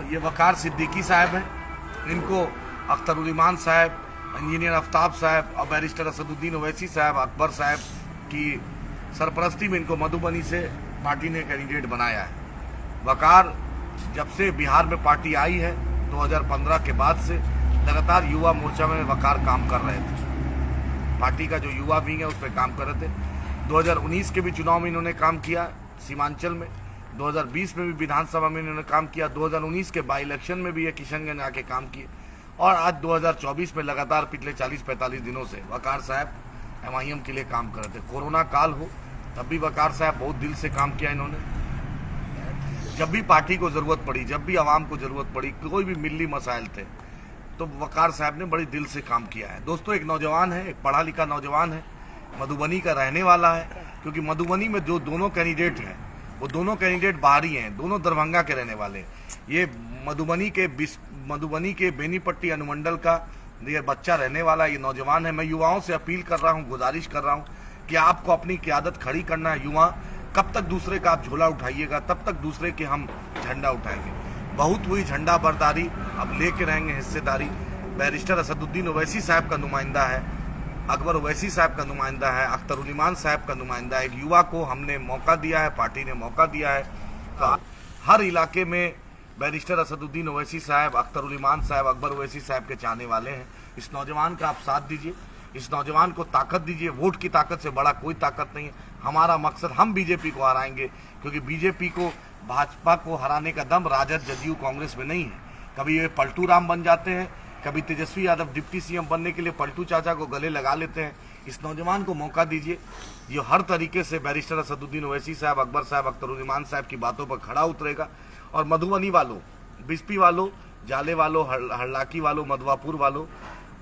ये वकार सिद्दीकी साहब हैं, इनको अख्तरुल ईमान साहब, इंजीनियर आफ्ताब साहब और बैरिस्टर असदुद्दीन ओवैसी साहब, अकबर साहब की सरपरस्ती में इनको मधुबनी से पार्टी ने कैंडिडेट बनाया है। वकार जब से बिहार में पार्टी आई है 2015 के बाद से लगातार युवा मोर्चा में वकार काम कर रहे थे। पार्टी का जो युवा विंग है उस पर काम कर रहे थे। 2019 के भी चुनाव में इन्होंने काम किया सीमांचल में, 2020 में भी विधानसभा में इन्होंने काम किया, 2019 के बाई इलेक्शन में भी ये किशनगंज आके काम किए और आज 2024 में लगातार पिछले 40-45 दिनों से वकार साहब MIM के लिए काम कर रहे थे। कोरोना काल हो तब भी वकार साहब बहुत दिल से काम किया इन्होंने। जब भी पार्टी को जरूरत पड़ी, जब भी आवाम को जरूरत पड़ी, कोई भी मिली मसाइल थे तो वकार साहब ने बड़ी दिल से काम किया है। दोस्तों, एक नौजवान है, एक पढ़ा लिखा नौजवान है, मधुबनी का रहने वाला है, क्योंकि मधुबनी में जो दोनों कैंडिडेट हैं वो दोनों कैंडिडेट बाहरी हैं, दोनों दरभंगा के रहने वाले हैं। ये मधुबनी के बेनीपट्टी अनुमंडल का ये बच्चा रहने वाला ये नौजवान है। मैं युवाओं से अपील कर रहा हूँ, गुजारिश कर रहा हूँ कि आपको अपनी क़यादत खड़ी करना है। युवा, कब तक दूसरे का आप झोला उठाइएगा, तब तक दूसरे के हम झंडा उठाएंगे। बहुत हुई झंडा बरदारी, अब लेके रहेंगे हिस्सेदारी। बैरिस्टर असदुद्दीन ओवैसी साहब का नुमाइंदा है, अकबर ओवैसी साहब का नुमाइंदा है, अख्तरुल ईमान साहब का नुमाइंदा है। एक युवा को हमने मौका दिया है, पार्टी ने मौका दिया है। तो हर इलाके में बैरिस्टर असदुद्दीन ओवैसी साहब, अख्तरुल ईमान साहब, अकबर ओवैसी साहब के चाहने वाले हैं। इस नौजवान का आप साथ दीजिए, इस नौजवान को ताकत दीजिए। वोट की ताकत से बड़ा कोई ताकत नहीं है। हमारा मकसद, हम बीजेपी को हराएंगे, क्योंकि बीजेपी को, भाजपा को हराने का दम राजद, जदयू, कांग्रेस में नहीं है। कभी ये पलटू राम बन जाते हैं, कभी तेजस्वी यादव डिप्टी CM बनने के लिए पलटू चाचा को गले लगा लेते हैं। इस नौजवान को मौका दीजिए, ये हर तरीके से बैरिस्टर असदुद्दीन ओवैसी साहब, अकबर साहब, अख्तरुल ईमान साहब की बातों पर खड़ा उतरेगा। और मधुबनी वालों, बिस्पी वालों, जाले वालों, हरलाकी वालों, मधवापुर वालों,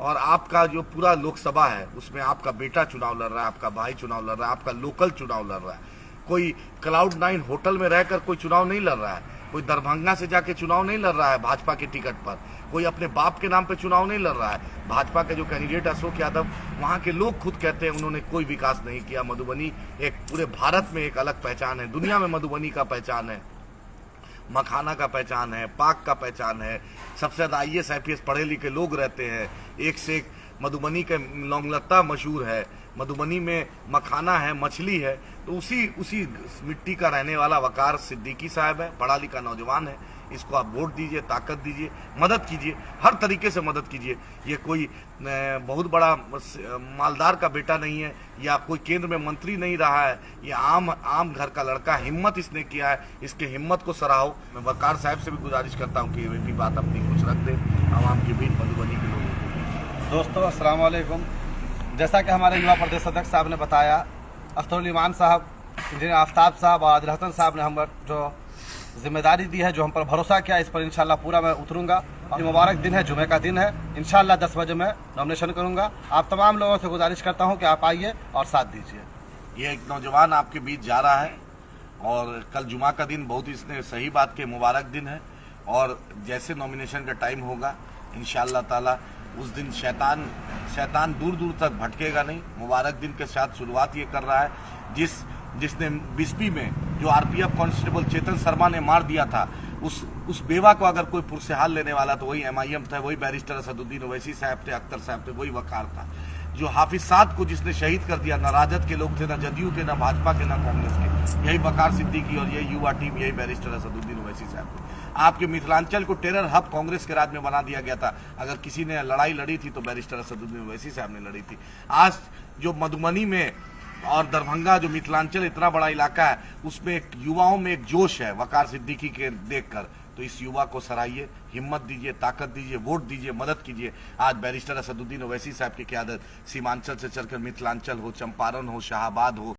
और आपका जो पूरा लोकसभा है उसमें आपका बेटा चुनाव लड़ रहा है, आपका भाई चुनाव लड़ रहा है, आपका लोकल चुनाव लड़ रहा है। कोई Cloud9 होटल में रहकर कोई चुनाव नहीं लड़ रहा है, कोई दरभंगा से जाके चुनाव नहीं लड़ रहा है भाजपा के टिकट पर, कोई अपने बाप के नाम पे चुनाव नहीं लड़ रहा है। भाजपा के जो कैंडिडेट अशोक यादव, वहाँ के लोग खुद कहते हैं उन्होंने कोई विकास नहीं किया। मधुबनी एक पूरे भारत में एक अलग पहचान है, दुनिया में मधुबनी का पहचान है, मखाना का पहचान है, पाक का पहचान है। सबसे ज़्यादा IAS IPS पढ़े लिखे लोग रहते हैं, एक से एक। मधुबनी के लौंगलत्ता मशहूर है, मधुबनी में मखाना है, मछली है। तो उसी मिट्टी का रहने वाला वकार सिद्दीकी साहब है, पढ़ा लिखा नौजवान है। इसको आप वोट दीजिए, ताकत दीजिए, मदद कीजिए, हर तरीके से मदद कीजिए। ये कोई बहुत बड़ा मालदार का बेटा नहीं है, या कोई केंद्र में मंत्री नहीं रहा है, ये आम घर का लड़का। हिम्मत इसने किया है, इसके हिम्मत को सराहो। मैं वकार साहब से भी गुजारिश करता हूँ कि ये भी बात अपनी कुछ रख दें आवाम के बीच, मधुबनी के लोगों को। दोस्तों, अस्सलाम वालेकुम। जैसा कि हमारे युवा प्रदेश अध्यक्ष साहब ने बताया, अख्तरुल ईमान साहब, इंजीनियर आफ्ताब साहब और आदिल हसन साहब ने हम पर जो जिम्मेदारी दी है, जो हम पर भरोसा किया, इस पर इंशाल्लाह पूरा मैं उतरूंगा। और मुबारक दिन है, जुमे का दिन है। इंशाल्लाह 10 बजे मैं नॉमिनेशन करूंगा। आप तमाम लोगों से गुजारिश करता हूं कि आप आइए और साथ दीजिए। ये एक नौजवान आपके बीच जा रहा है और कल जुमा का दिन बहुत इसने सही बात के मुबारक दिन है। और जैसे नॉमिनेशन का टाइम होगा इंशाअल्लाह ताला उस दिन शैतान दूर दूर तक भटकेगा नहीं। मुबारक दिन के साथ शुरुआत ये कर रहा है जिसने बिस्पी में जो RPF कांस्टेबल चेतन शर्मा ने मार दिया था, उस बेवा को अगर कोई पुरसेहाल लेने वाला तो वही MIM था, वही बैरिस्टर असदुद्दीन ओवैसी साहब थे, अख्तर साहब थे, वही वकार था। जो हाफिज साद को जिसने शहीद कर दिया, ना राजद के लोग थे, ना जदयू के, ना भाजपा के, ना कांग्रेस के, यही वकार सिद्दीकी और यही युवा टीम, यही बैरिस्टर असदुद्दीन ओवैसी साहब थे। आपके मिथिलांचल को टेरर हब कांग्रेस के राज में बना दिया गया था। अगर किसी ने लड़ाई लड़ी थी तो बैरिस्टर असदुद्दीन ओवैसी साहब ने लड़ी थी। आज जो मधुबनी में और दरभंगा, जो मिथिलांचल इतना बड़ा इलाका है, उसमें एक युवाओं में एक जोश है वकार सिद्दीकी के देखकर। तो इस युवा को सराहिए, हिम्मत दीजिए, ताकत दीजिए, वोट दीजिए, मदद कीजिए। आज बैरिस्टर असदुद्दीन ओवैसी साहब की क़यादत सीमांचल से चलकर मिथिलांचल हो, चंपारण हो, शाहाबाद हो,